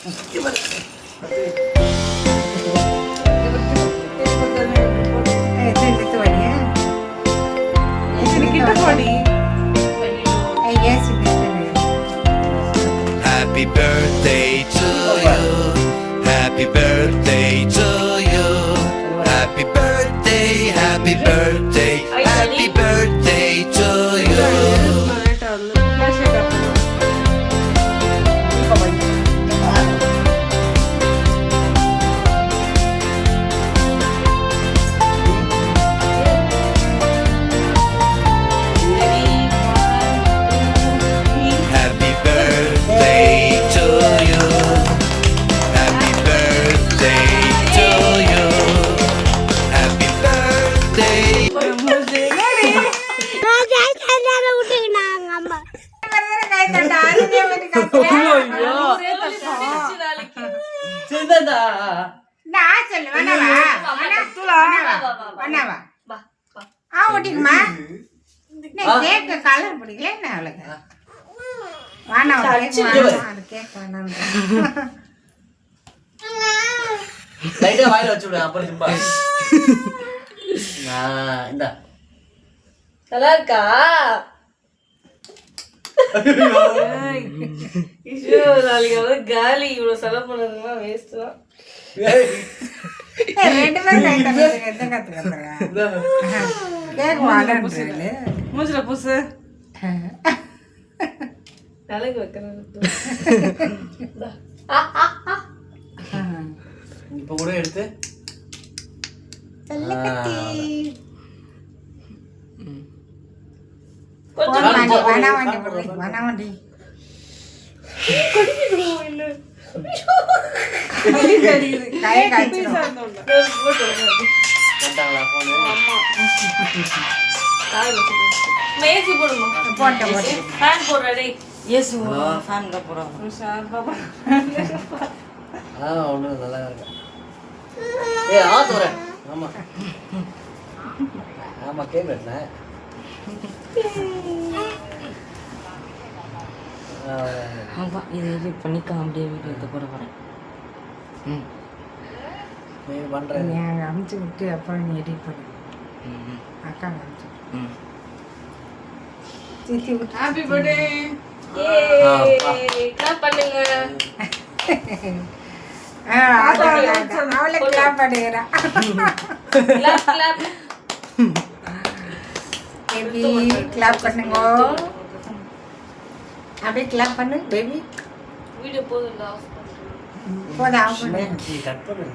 Happy birthday to you. Happy birthday to you. Happy birthday, happy birthday, happy birthday to you. Happy birthday to you. Happy birthday to you. Happy birthday. Colour பிடிக்கல என்ன அவளுக்கு லைட்டா வாயில வச்சு விடு அப்புறம் Simba இந்தா நல்லா இருக்கா? நாளைக்கு வந்து காலி இவ்வளவு செலவு பண்ணதுன்னா வேஸ்ட் தான். மூஞ்சில பூசு தலைக்கு வைக்கிறது இப்ப கூட எடுத்து மேசி போடுமா ஃபேன் போடுறே ஏசு ஃபேன்ல போறோம் ஒண்ணு நல்லா இருக்கு ஏய் ஆத்தோர ஆமா ஆமா கேக் வெட்டனே ஆமா இது எடிட் பண்ணி அப்படியே வீடியோ எடுத்து போட போறேன். நீ பண்றேன் நீ அமுச்சு விட்டு அப்புறம் நீ எடிட் பண்ணு. அக்கா அமுச்சு சித்தி விட்டு ஹாப்பி பர்த்டே கிளாப் பண்ணுங்க. அவளை கிளாப் பண்ணுகிறா. கிளாப் கிளாப் பேபி கிளாப் பண்ணுங்க. அப்படியே கிளாப் பண்ணு பேபி. வீடியோ போதும் ஆஃப் பண்ணுங்க. போதும் ஆஃப் பண்ணு. கட் பண்ணு.